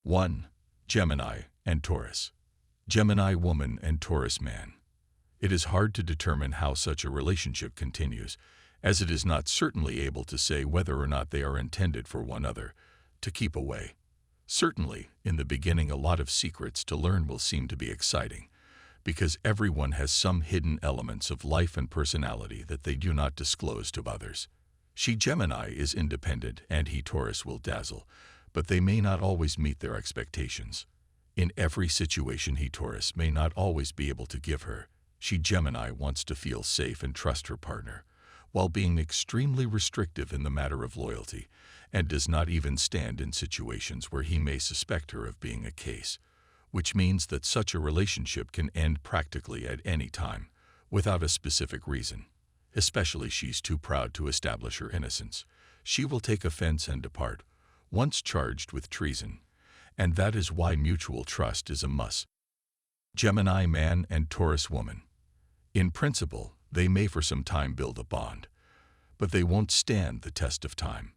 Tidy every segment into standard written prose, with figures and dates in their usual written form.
1. Gemini and Taurus. Gemini woman and Taurus man. It is hard to determine how such a relationship continues, as it is not certainly able to say whether or not they are intended for one another to keep away. Certainly, in the beginning, a lot of secrets to learn will seem to be exciting, because everyone has some hidden elements of life and personality that they do not disclose to others. She Gemini is independent and he Taurus will dazzle, but they may not always meet their expectations. In every situation he Taurus may not always be able to give her. She Gemini wants to feel safe and trust her partner, while being extremely restrictive in the matter of loyalty, and does not even stand in situations where he may suspect her of being a case, which means that such a relationship can end practically at any time, without a specific reason. Especially she's too proud to establish her innocence. She will take offense and depart, once charged with treason, and that is why mutual trust is a must. Gemini man and Taurus woman. In principle, they may for some time build a bond, but they won't stand the test of time.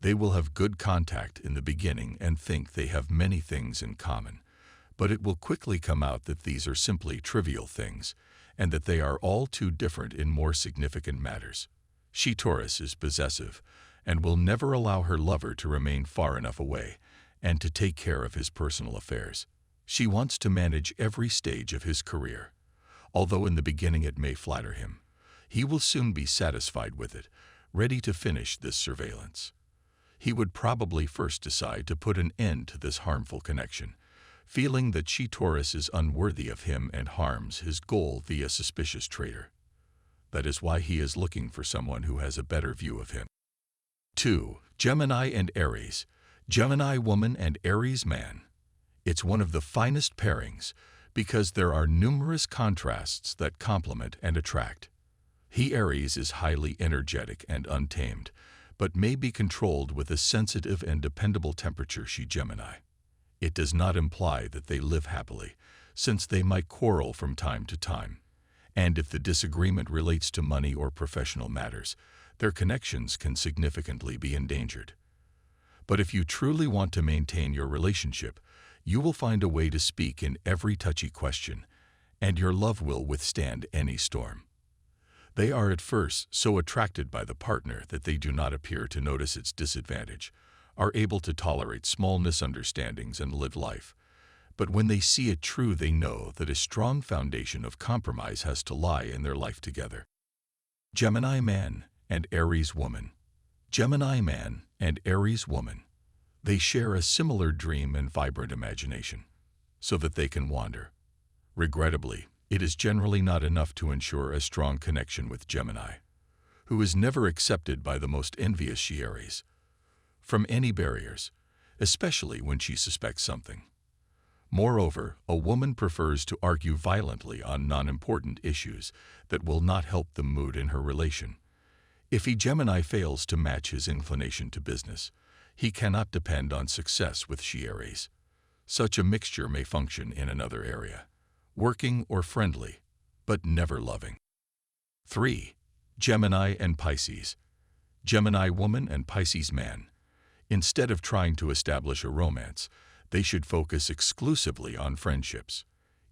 They will have good contact in the beginning and think they have many things in common, but it will quickly come out that these are simply trivial things, and that they are all too different in more significant matters. She Taurus is possessive, and will never allow her lover to remain far enough away, and to take care of his personal affairs. She wants to manage every stage of his career. Although in the beginning it may flatter him, he will soon be satisfied with it, ready to finish this surveillance. He would probably first decide to put an end to this harmful connection, feeling that she Taurus is unworthy of him and harms his goal via suspicious traitor. That is why he is looking for someone who has a better view of him. 2. Gemini and Aries. Gemini woman and Aries man. It's one of the finest pairings because there are numerous contrasts that complement and attract. He Aries is highly energetic and untamed, but may be controlled with a sensitive and dependable temperature. She Gemini. It does not imply that they live happily, since they might quarrel from time to time, and if the disagreement relates to money or professional matters, their connections can significantly be endangered. But if you truly want to maintain your relationship, you will find a way to speak in every touchy question, and your love will withstand any storm. They are at first so attracted by the partner that they do not appear to notice its disadvantage, are able to tolerate small misunderstandings and live life. But when they see it true, they know that a strong foundation of compromise has to lie in their life together. Gemini man and Aries woman. Gemini man and Aries woman. They share a similar dream and vibrant imagination, so that they can wander. Regrettably, it is generally not enough to ensure a strong connection with Gemini, who is never accepted by the most envious she Aries from any barriers, especially when she suspects something. Moreover, a woman prefers to argue violently on non-important issues that will not help the mood in her relation. If he Gemini fails to match his inclination to business, he cannot depend on success with she Aries. Such a mixture may function in another area, working or friendly, but never loving. 3. Gemini and Pisces. Gemini woman and Pisces man. Instead of trying to establish a romance, they should focus exclusively on friendships.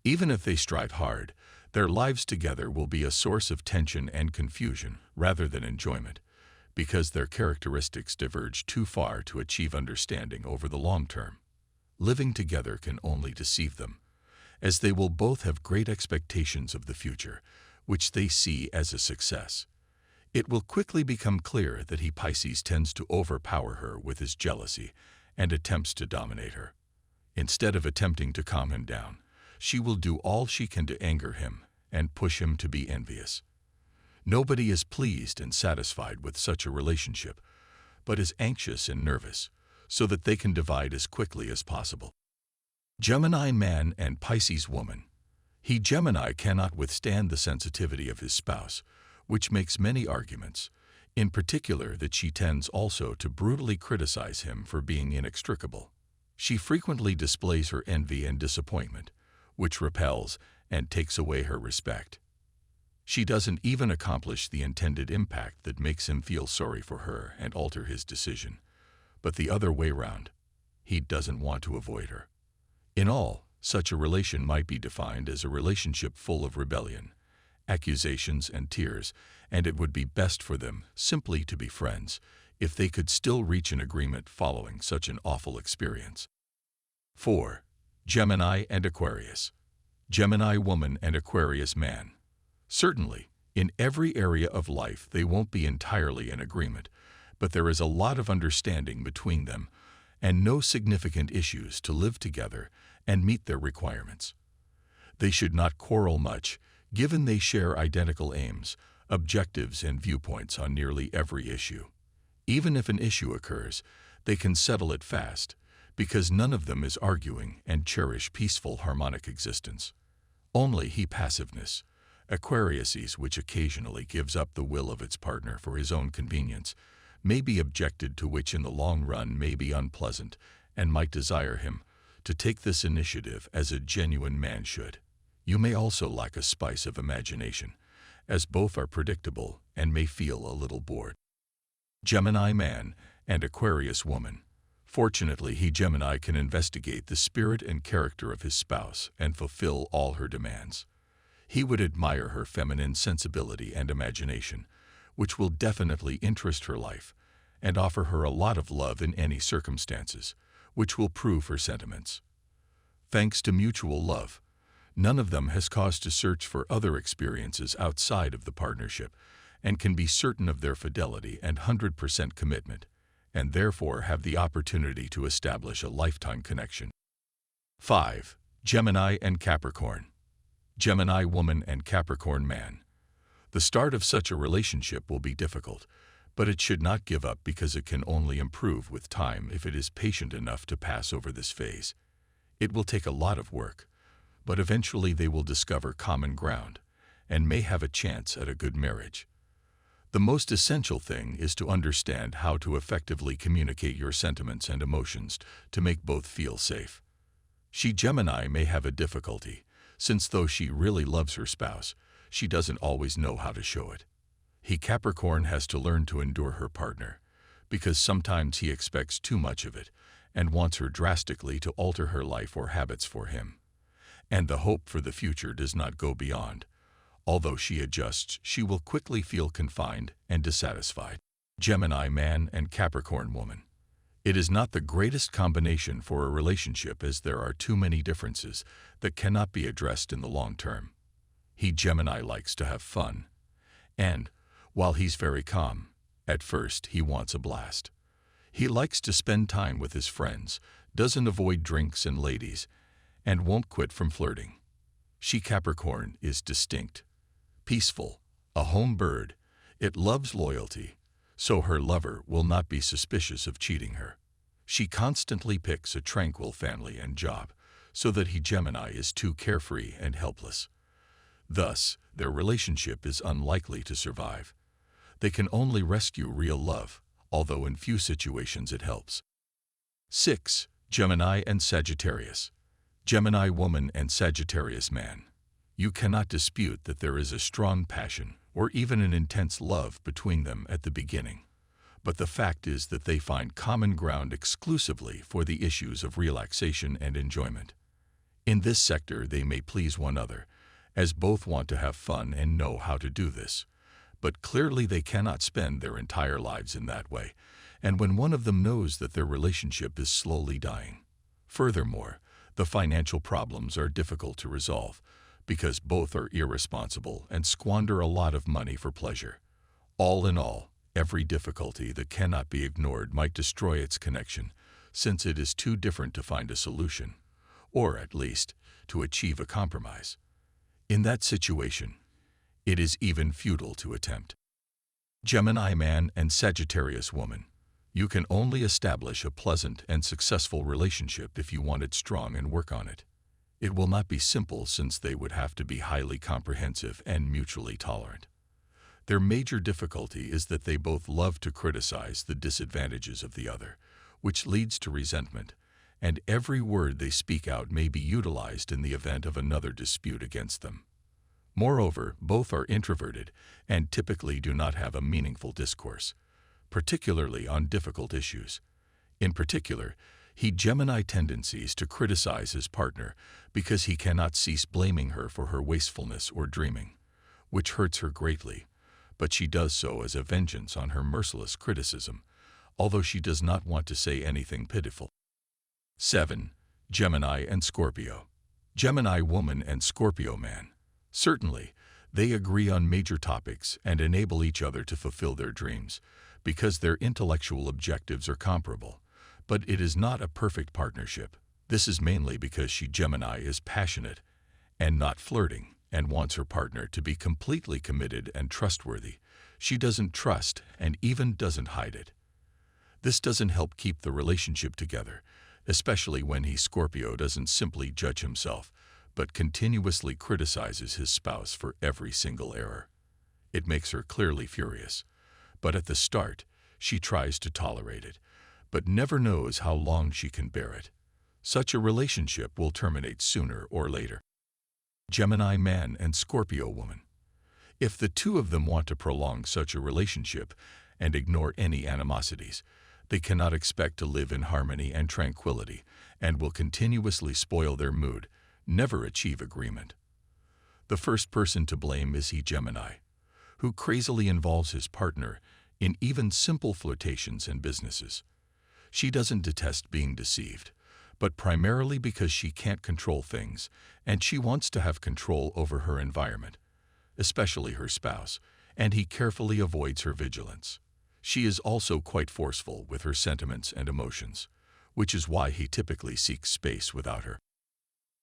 Even if they strive hard, their lives together will be a source of tension and confusion rather than enjoyment, because their characteristics diverge too far to achieve understanding over the long term. Living together can only deceive them, as they will both have great expectations of the future, which they see as a success. It will quickly become clear that he Pisces tends to overpower her with his jealousy and attempts to dominate her. Instead of attempting to calm him down, she will do all she can to anger him and push him to be envious. Nobody is pleased and satisfied with such a relationship, but is anxious and nervous, so that they can divide as quickly as possible. Gemini man and Pisces woman. He Gemini cannot withstand the sensitivity of his spouse, which makes many arguments, in particular that she tends also to brutally criticize him for being inextricable. She frequently displays her envy and disappointment, which repels and takes away her respect. She doesn't even accomplish the intended impact that makes him feel sorry for her and alter his decision, but the other way round. he doesn't want to avoid her. In all, such a relation might be defined as a relationship full of rebellion, accusations, and tears, and it would be best for them simply to be friends if they could still reach an agreement following such an awful experience. 4. Gemini and Aquarius. Gemini woman and Aquarius man. Certainly, in every area of life they won't be entirely in agreement, but there is a lot of understanding between them and no significant issues to live together and meet their requirements. They should not quarrel much, given they share identical aims, objectives, and viewpoints on nearly every issue. Even if an issue occurs, they can settle it fast, because none of them is arguing and cherish peaceful, harmonic existence. Only he passiveness, Aquarius's, which occasionally gives up the will of its partner for his own convenience, may be objected to, which in the long run may be unpleasant and might desire him to take this initiative as a genuine man should. You may also lack a spice of imagination, as both are predictable and may feel a little bored. Gemini man and Aquarius woman. Fortunately, Gemini can investigate the spirit and character of his spouse and fulfill all her demands. He would admire her feminine sensibility and imagination, which will definitely interest her life, and offer her a lot of love in any circumstances, which will prove her sentiments. Thanks to mutual love, none of them has cause to search for other experiences outside of the partnership, and can be certain of their fidelity and 100% commitment, and therefore have the opportunity to establish a lifetime connection. 5. Gemini and Capricorn. Gemini woman and Capricorn man. The start of such a relationship will be difficult, but it should not give up, because it can only improve with time if it is patient enough to pass over this phase. It will take a lot of work, but eventually they will discover common ground and may have a chance at a good marriage. The most essential thing is to understand how to effectively communicate your sentiments and emotions to make both feel safe. Gemini may have a difficulty, since though she really loves her spouse, she doesn't always know how to show it. Capricorn has to learn to endure her partner, because sometimes he expects too much of it and wants her drastically to alter her life or habits for him. And the hope for the future does not go beyond. Although she adjusts, she will quickly feel confined and dissatisfied. Gemini man and Capricorn woman. It is not the greatest combination for a relationship, as there are too many differences that cannot be addressed in the long term. Gemini likes to have fun, and, while he's very calm, at first he wants a blast. He likes to spend time with his friends, doesn't avoid drinks and ladies, and won't quit from flirting. Capricorn is distinct, peaceful, a home bird. It loves loyalty, so her lover will not be suspicious of cheating her. She constantly picks a tranquil family and job, so that Gemini is too carefree and helpless. Thus, their relationship is unlikely to survive. They can only rescue real love, although in few situations it helps. 6. Gemini and Sagittarius. Gemini woman and Sagittarius man. You cannot dispute that there is a strong passion or even an intense love between them at the beginning. But the fact is that they find common ground exclusively for the issues of relaxation and enjoyment. In this sector they may please one another, as both want to have fun and know how to do this. But clearly they cannot spend their entire lives in that way, and when one of them knows that their relationship is slowly dying. Furthermore, the financial problems are difficult to resolve, because both are irresponsible and squander a lot of money for pleasure. All in all, every difficulty that cannot be ignored might destroy its connection, since it is too different to find a solution, or at least to achieve a compromise. In that situation, it is even futile to attempt. Gemini man and Sagittarius woman. You can only establish a pleasant and successful relationship if you want it strong and work on it. It will not be simple, since they would have to be highly comprehensive and mutually tolerant. Their major difficulty is that they both love to criticize the disadvantages of the other, which leads to resentment, and every word they speak out may be utilized in the event of another dispute against them. Moreover, both are introverted and typically do not have a meaningful discourse, particularly on difficult issues. In particular, Gemini tendencies to criticize his partner because he cannot cease blaming her for her wastefulness or dreaming, which hurts her greatly, but she does so as a vengeance on her merciless criticism, although she does not want to say anything pitiful. 7. Gemini and Scorpio. Gemini woman and Scorpio man. Certainly, they agree on major topics and enable each other to fulfill their dreams, because their intellectual objectives are comparable. But it is not a perfect partnership. This is mainly because Gemini is passionate and not flirting, and wants her partner to be completely committed and trustworthy. She doesn't trust and even doesn't hide it. This doesn't help keep the relationship together, especially when Scorpio doesn't simply judge himself, but continuously criticizes his spouse for every single error. It makes her clearly furious, but at the start, she tries to tolerate it, but never knows how long she can bear it. Such a relationship will terminate sooner or later. Gemini man and Scorpio woman. If the two of them want to prolong such a relationship and ignore any animosities, they cannot expect to live in harmony and tranquility, and will continuously spoil their mood, never achieve agreement. The first person to blame is Gemini, who crazily involves his partner in even simple flirtations and businesses. She doesn't detest being deceived, but primarily because she can't control things, and she wants to have control over her environment, especially her spouse, and he carefully avoids her vigilance. She is also quite forceful with her sentiments and emotions, which is why he typically seeks space without her.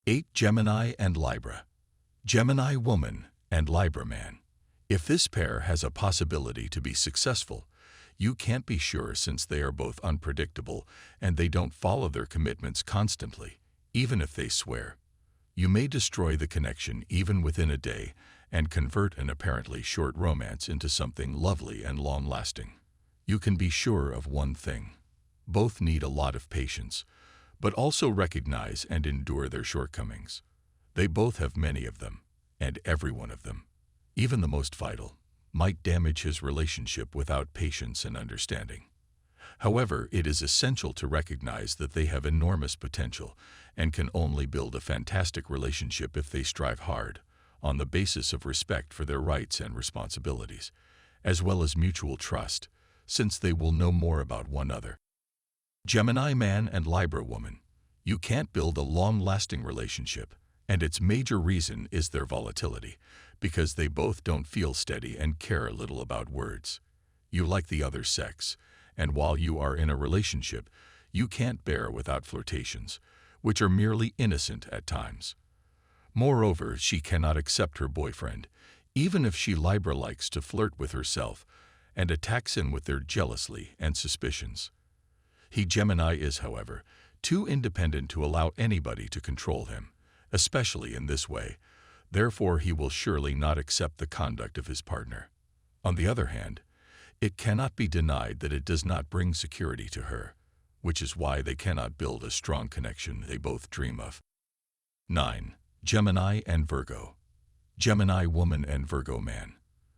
8. Gemini and Libra. Gemini woman and Libra man. If this pair has a possibility to be successful, you can't be sure, since they are both unpredictable and they don't follow their commitments constantly, even if they swear. You may destroy the connection even within a day and convert an apparently short romance into something lovely and long-lasting. You can be sure of one thing: both need a lot of patience, but also recognize and endure their shortcomings. They both have many of them, and every one of them, even the most vital, might damage his relationship without patience and understanding. However, it is essential to recognize that they have enormous potential and can only build a fantastic relationship if they strive hard, on the basis of respect for their rights and responsibilities, as well as mutual trust, since they will know more about one another. Gemini man and Libra woman. You can't build a long-lasting relationship, and its major reason is their volatility, because they both don't feel steady and care little about words. You like the other sex, and while you are in a relationship, you can't bear without flirtations, which are merely innocent at times. Moreover, she cannot accept her boyfriend, even if Libra likes to flirt with herself, and attacks him with their jealousy and suspicions. Gemini is, however, too independent to allow anybody to control him, especially in this way. Therefore, he will surely not accept the conduct of his partner. On the other hand, it cannot be denied that it does not bring security to her, which is why they cannot build a strong connection they both dream of. 9. Gemini and Virgo. Gemini woman and Virgo man.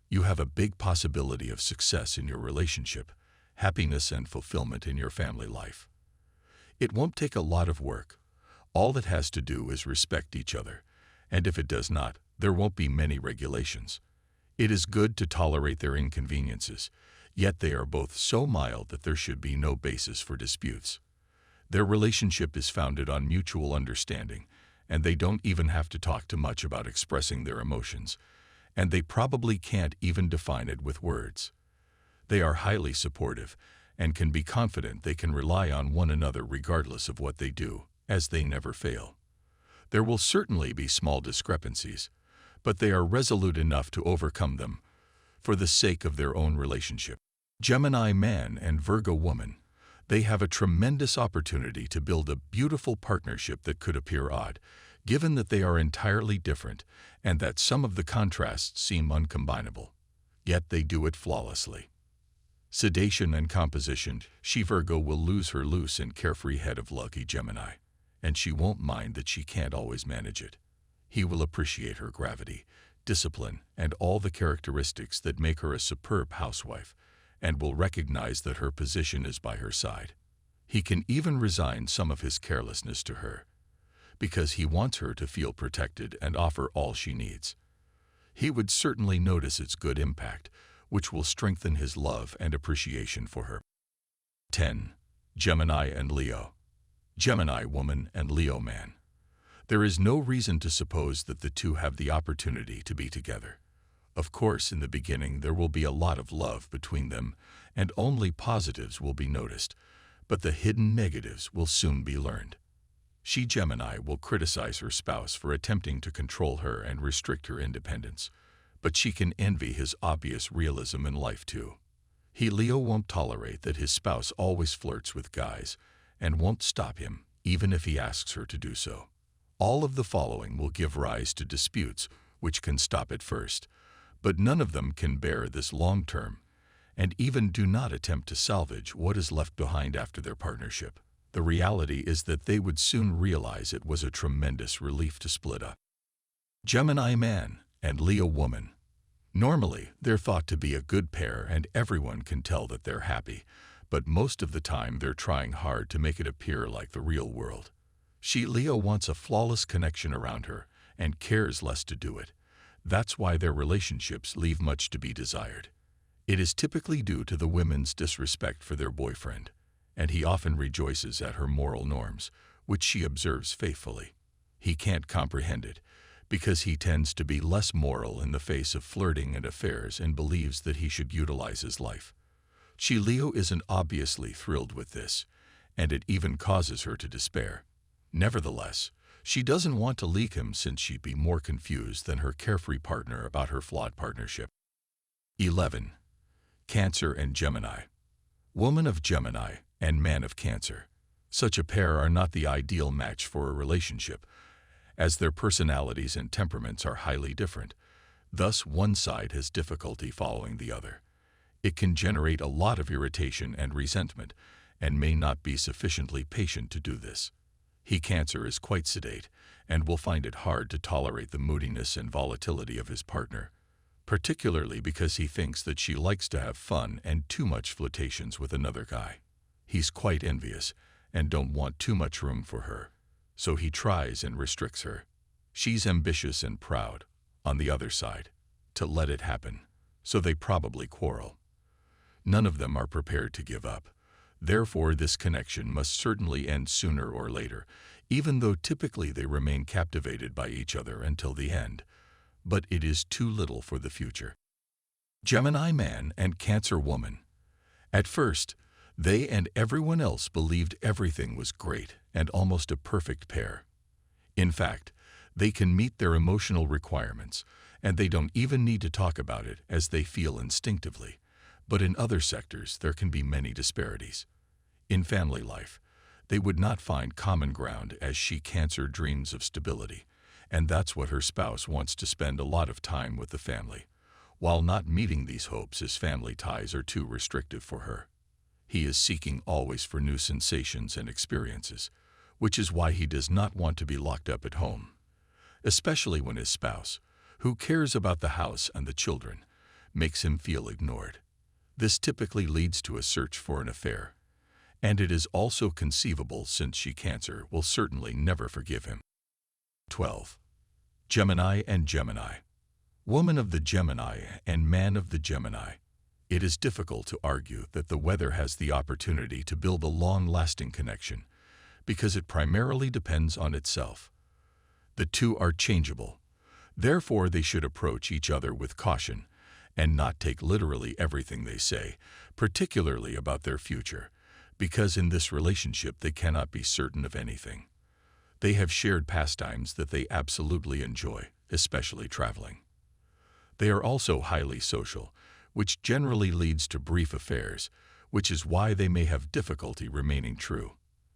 You have a big possibility of success in your relationship, happiness and fulfillment in your family life. It won't take a lot of work. All it has to do is respect each other, and if it does not, there won't be many regulations. It is good to tolerate their inconveniences, yet they are both so mild that there should be no basis for disputes. Their relationship is founded on mutual understanding, and they don't even have to talk too much about expressing their emotions, and they probably can't even define it with words. They are highly supportive and can be confident they can rely on one another regardless of what they do, as they never fail. There will certainly be small discrepancies, but they are resolute enough to overcome them for the sake of their own relationship. Gemini man and Virgo woman. They have a tremendous opportunity to build a beautiful partnership that could appear odd, given that they are entirely different and that some of the contrasts seem uncombinable. Yet they do it flawlessly. Sedation and composition. Virgo will lose her loose and carefree head of lucky Gemini, and she won't mind that she can't always manage it. He will appreciate her gravity, discipline, and all the characteristics that make her a superb housewife, and will recognize that her position is by her side. He can even resign some of his carelessness to her, because he wants her to feel protected and offer all she needs. He would certainly notice its good impact, which will strengthen his love and appreciation for her. 10. Gemini and Leo. Gemini woman and Leo man. There is no reason to suppose that the two have the opportunity to be together. Of course, in the beginning there will be a lot of love between them, and only positives will be noticed, but the hidden negatives will soon be learned. She, Gemini, will criticize her spouse for attempting to control her and restrict her independence, but she can envy his obvious realism in life too. He, Leo, won't tolerate that his spouse always flirts with guys and won't stop him, even if he asks her to do so. All of the following will give rise to disputes which can stop at first, but none of them can bear this long term, and even do not attempt to salvage what is left behind after their partnership. The reality is that they would soon realize it was a tremendous relief to split up. Gemini man and Leo woman. Normally, they're thought to be a good pair and everyone can tell that they're happy, but most of the time they're trying hard to make it appear like the real world. She, Leo, wants a flawless connection around her and cares less to do it. That's why their relationships leave much to be desired. It is typically due to the woman's disrespect for their boyfriend, and he often rejoices at her moral norms, which she observes faithfully. He can't comprehend it, because he tends to be less moral in the face of flirting and affairs and believes that he should utilize his life. She, Leo, isn't obviously thrilled with this, and it even causes her to despair. Nevertheless, she doesn't want to leave him since she'd be more confused than her carefree partner about her flawed partnership. 11. Cancer and Gemini. Woman of Gemini and man of Cancer. Such a pair are not the ideal match for a relationship, as their personalities and temperaments are highly different. Thus, one side has difficulty following the other. It can generate a lot of irritation and resentment, and may not be sufficiently patient to do this. He, Cancer, is quite sedate, and will find it hard to tolerate the moodiness and volatility of his partner, particularly because he thinks that she likes to have fun and too much flirtations with another guy. He's quite envious, and don't want too much room for her, so he tries and restricts her. She's ambitious and proud, on the other side, to let it happen, so they probably quarrel. None of them are prepared to give up. Therefore, this connection must certainly end sooner or later, even though typically they remain captivated by each other until the end. But it is too little for the future. Gemini man and Cancer woman. At first, they and everyone else believed everything was great and almost a perfect pair. In fact, they can meet their emotional requirements, and they don't even need to talk about it as they feel instinctively. But in other sectors, there can be many disparities. In family life, they would not find common ground as she, Cancer, dreams of stability, and that's what her spouse wants, to spend a lot of time with the family. While not meeting these hopes, his family ties are too restrictive for her. He is seeking always for new sensations and experiences, which is why he does not want to be locked up at home, especially when his spouse, who cares about the house and the children, makes him feel ignored. This typically leads to a search for an affair, and it is also conceivable since she, Cancer, will certainly never forgive him. 12. Gemini and Gemini. Woman of the Gemini and man of the Gemini. It is difficult to argue that the weather has the opportunity to build a long-lasting connection, because it primarily depends on itself. The two are changeable. Therefore, they should approach each other with caution and not take literally everything they say, particularly about their future, because in this relationship they cannot be certain of anything. They have shared pastimes that they absolutely enjoy, especially traveling. They are also highly social, which generally leads to brief affairs, which is why they may have difficulty remaining true.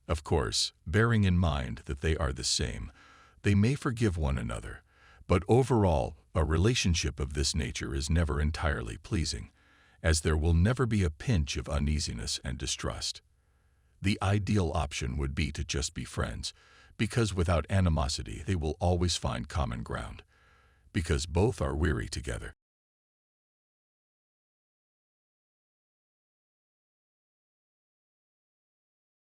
Of course, bearing in mind that they are the same, they may forgive one another, but overall, a relationship of this nature is never entirely pleasing, as there will never be a pinch of uneasiness and distrust. The ideal option would be to just be friends, because without animosity they will always find common ground, because both are weary together.